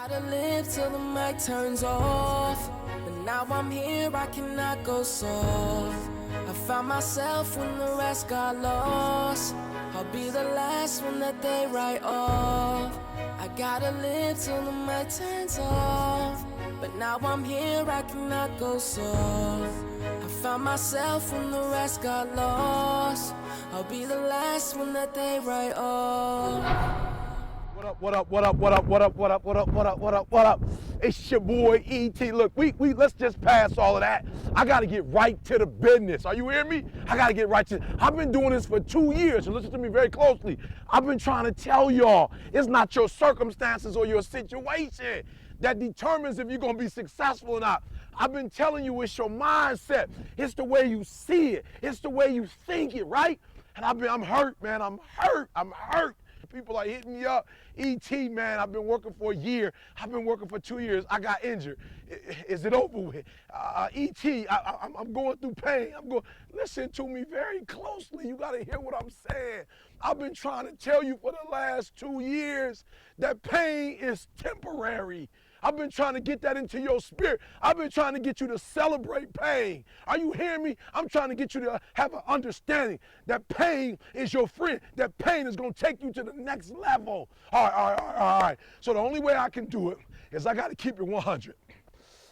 gotta live till the mic turns off. But now I'm here, I cannot go soft. I found myself when the rest got lost. I'll be the last one that they write off. I gotta live till the mic turns off. But now I'm here, I cannot go soft. I found myself when the rest got lost. I'll be the last one that they write off. What up, what up, what up, what up, what up, what up, what up, what up, what up, what up? It's your boy E.T. Look, we let's just pass all of that. I gotta get right to the business. Are you hearing me? I gotta get right to I've been doing this for 2 years, and listen to me very closely. I've been trying to tell y'all, it's not your circumstances or your situation that determines if you're gonna be successful or not. I've been telling you it's your mindset. It's the way you see it. It's the way you think it, right? And I'm hurt, man. I'm hurt. People are hitting me up. E.T., man, I've been working for a year. I've been working for 2 years. I got injured. Is it over with? E.T., I'm going through pain. Listen to me very closely. You got to hear what I'm saying. I've been trying to tell you for the last 2 years that pain is temporary. I've been trying to get that into your spirit. I've been trying to get you to celebrate pain. Are you hearing me? I'm trying to get you to have an understanding that pain is your friend, that pain is going to take you to the next level. All right. So the only way I can do it is I got to keep it 100.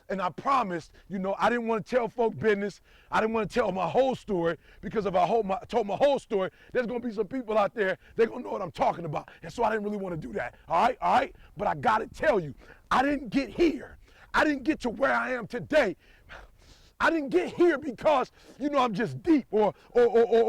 And I promised, I didn't want to tell folk business. I didn't want to tell my whole story, because if I told my whole story, there's going to be some people out there, they're going to know what I'm talking about. And so I didn't really want to do that. All right? But I got to tell you, I didn't get here. I didn't get to where I am today. I didn't get here because, I'm just deep or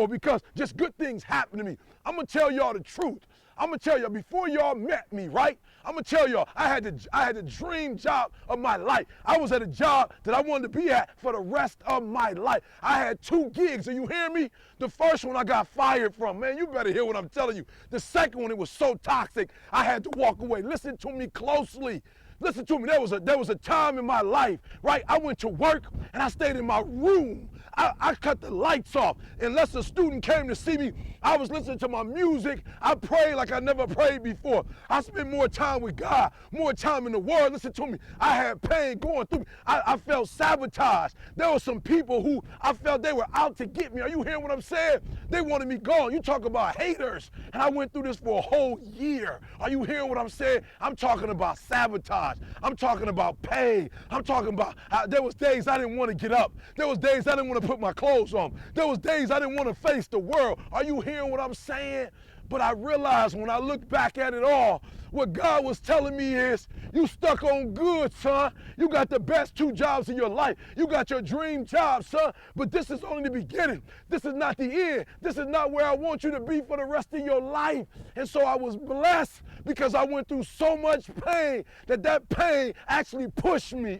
because just good things happen to me. I'm going to tell y'all the truth. I'm going to tell y'all, before y'all met me, right? I'm going to tell y'all, I had the dream job of my life. I was at a job that I wanted to be at for the rest of my life. I had 2 gigs. Are you hearing me? The first one I got fired from. Man, you better hear what I'm telling you. The second one, it was so toxic, I had to walk away. Listen to me closely. Listen to me, there was a time in my life, right? I went to work and I stayed in my room. I cut the lights off. Unless a student came to see me, I was listening to my music. I prayed like I never prayed before. I spent more time with God, more time in the Word. Listen to me, I had pain going through me. I felt sabotaged. There were some people who I felt they were out to get me. Are you hearing what I'm saying? They wanted me gone. You talk about haters. And I went through this for a whole year. Are you hearing what I'm saying? I'm talking about sabotage. I'm talking about pain. I'm talking about, there was days I didn't want to get up. There was days I didn't want to put my clothes on. There was days I didn't want to face the world. Are you hearing what I'm saying? But I realized when I look back at it all, what God was telling me is, you stuck on good, son. You got the best 2 jobs in your life. You got your dream job, son. But this is only the beginning. This is not the end. This is not where I want you to be for the rest of your life. And so I was blessed because I went through so much pain that pain actually pushed me.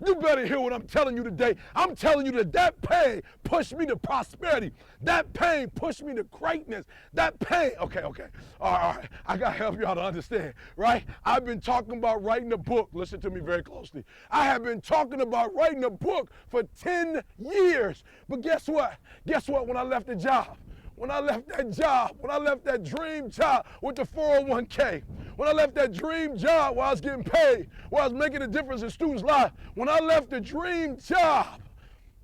You better hear what I'm telling you today. I'm telling you that pain pushed me to prosperity. That pain pushed me to greatness. That pain, okay. All right. I got to help y'all to understand, right? I've been talking about writing a book. Listen to me very closely. I have been talking about writing a book for 10 years. But guess what? When I left the job, when I left that dream job with the 401k, when I left that dream job where I was getting paid, where I was making a difference in students' lives, when I left the dream job,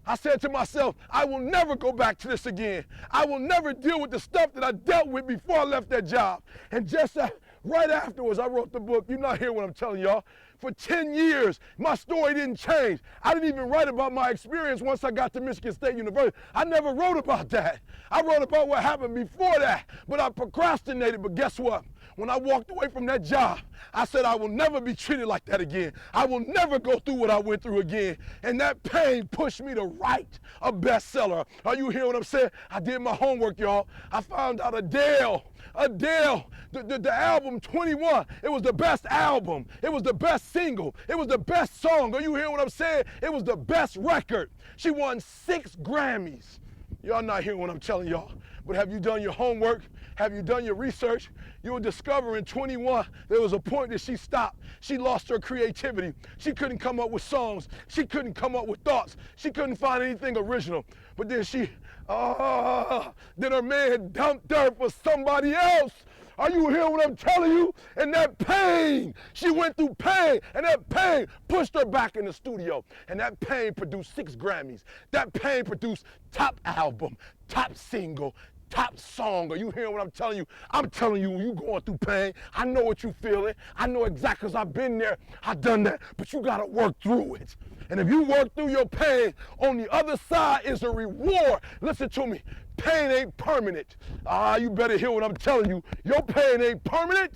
I said to myself, I will never go back to this again. I will never deal with the stuff that I dealt with before I left that job. And just right afterwards, I wrote the book. You're not hearing what I'm telling y'all. For 10 years, my story didn't change. I didn't even write about my experience once I got to Michigan State University. I never wrote about that. I wrote about what happened before that, but I procrastinated. But guess what? When I walked away from that job, I said I will never be treated like that again. I will never go through what I went through again. And that pain pushed me to write a bestseller. Are you hearing what I'm saying? I did my homework, y'all. I found out Adele, the album 21, it was the best album. It was the best single. It was the best song. Are you hearing what I'm saying? It was the best record. She won 6 Grammys. Y'all not hearing what I'm telling y'all. But have you done your homework? Have you done your research? You will discover in 21, there was a point that she stopped. She lost her creativity. She couldn't come up with songs. She couldn't come up with thoughts. She couldn't find anything original. But then then her man dumped her for somebody else. Are you hearing what I'm telling you? And that pain, she went through pain, and that pain pushed her back in the studio. And that pain produced 6 Grammys. That pain produced top album, top single, top song. Are you hearing what I'm telling you? I'm telling you, when you going through pain, I know what you feeling. I know exactly, because I've been there, I've done that, but you gotta work through it. And if you work through your pain, on the other side is a reward. Listen to me, pain ain't permanent. You better hear what I'm telling you. Your pain ain't permanent.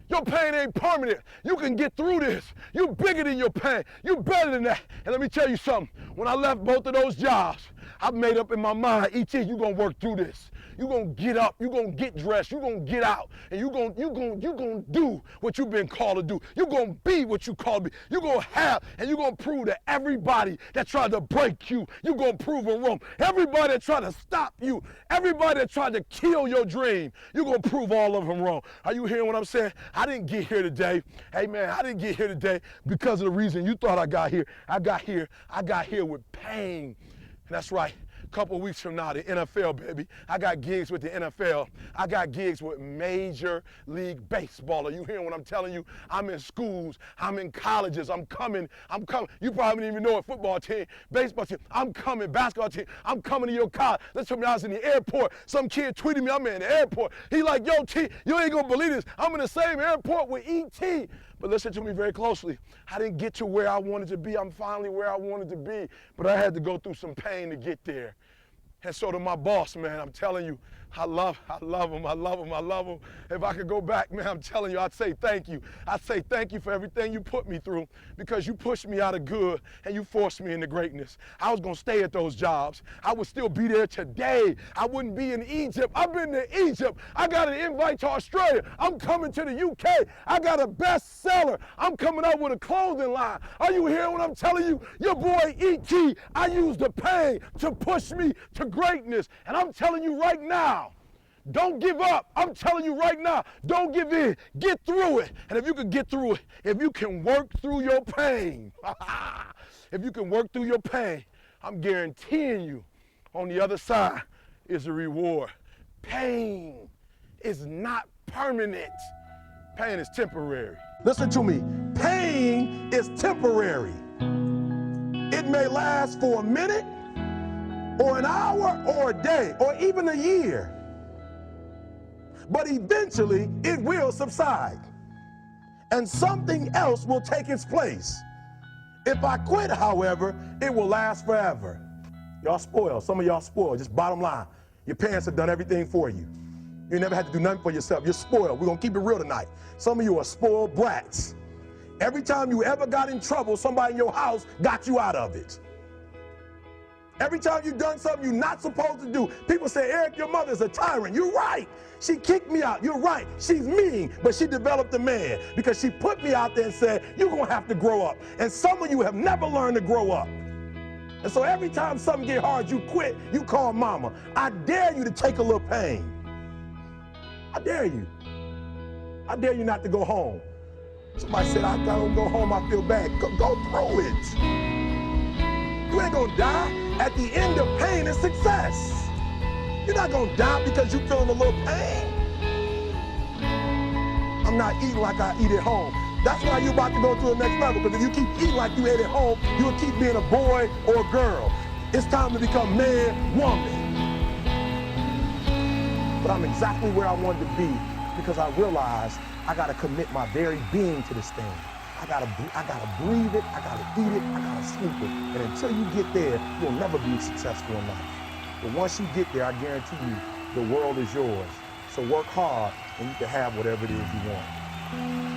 Your pain ain't permanent. You can get through this. You bigger than your pain. You better than that. And let me tell you something. When I left both of those jobs, I made up in my mind, E.T., you gonna work through this. You gonna get up, you gonna get dressed, you gonna get out, and you gonna do what you've been called to do. You gonna be what you called to be. You gonna have, and you gonna prove to everybody that tried to break you, you gonna prove them wrong. Everybody that tried to stop you, everybody that tried to kill your dream, you gonna prove all of them wrong. Are you hearing what I'm saying? I didn't get here today. Hey man, I didn't get here today because of the reason you thought I got here. I got here with pain. That's right. A couple of weeks from now, the NFL, baby. I got gigs with the NFL. I got gigs with Major League Baseball. Are you hearing what I'm telling you? I'm in schools. I'm in colleges. I'm coming. You probably didn't even know it. Football team, baseball team. I'm coming. Basketball team. I'm coming to your college. Let's tell me I was in the airport. Some kid tweeted me. I'm in the airport. He like, yo, T, you ain't gonna believe this. I'm in the same airport with E.T. But listen to me very closely. I didn't get to where I wanted to be. I'm finally where I wanted to be. But I had to go through some pain to get there. And so to my boss, man, I'm telling you, I love him. If I could go back, man, I'm telling you, I'd say thank you. I'd say thank you for everything you put me through, because you pushed me out of good and you forced me into greatness. I was gonna stay at those jobs. I would still be there today. I wouldn't be in Egypt. I've been to Egypt. I got an invite to Australia. I'm coming to the UK. I got a bestseller. I'm coming out with a clothing line. Are you hearing what I'm telling you? Your boy E.T., I used the pain to push me to greatness. And I'm telling you right now, don't give up. I'm telling you right now, don't give in. Get through it. And if you can get through it, if you can work through your pain, if you can work through your pain, I'm guaranteeing you on the other side is a reward. Pain is not permanent. Pain is temporary. Listen to me. Pain is temporary. It may last for a minute, or an hour, or a day, or even a year. But eventually, it will subside, and something else will take its place. If I quit, however, it will last forever. Y'all spoiled. Some of y'all spoiled. Just bottom line. Your parents have done everything for you. You never had to do nothing for yourself. You're spoiled. We're going to keep it real tonight. Some of you are spoiled brats. Every time you ever got in trouble, somebody in your house got you out of it. Every time you've done something you're not supposed to do, people say, Eric, your mother's a tyrant. You're right. She kicked me out. You're right. She's mean, but she developed a man because she put me out there and said, you're going to have to grow up. And some of you have never learned to grow up. And so every time something get hard, you quit, you call mama. I dare you to take a little pain. I dare you. I dare you not to go home. Somebody said, I don't go home, I feel bad. Go through it. You ain't gonna die. At the end of pain is success. You're not gonna die because you're feeling a little pain. I'm not eating like I eat at home. That's why you're about to go to the next level, because if you keep eating like you ate at home, you'll keep being a boy or a girl. It's time to become man, woman. But I'm exactly where I wanted to be because I realized I gotta commit my very being to this thing. I gotta breathe it, I gotta eat it, I gotta sleep it. And until you get there, you'll never be successful in life. But once you get there, I guarantee you, the world is yours. So work hard and you can have whatever it is you want.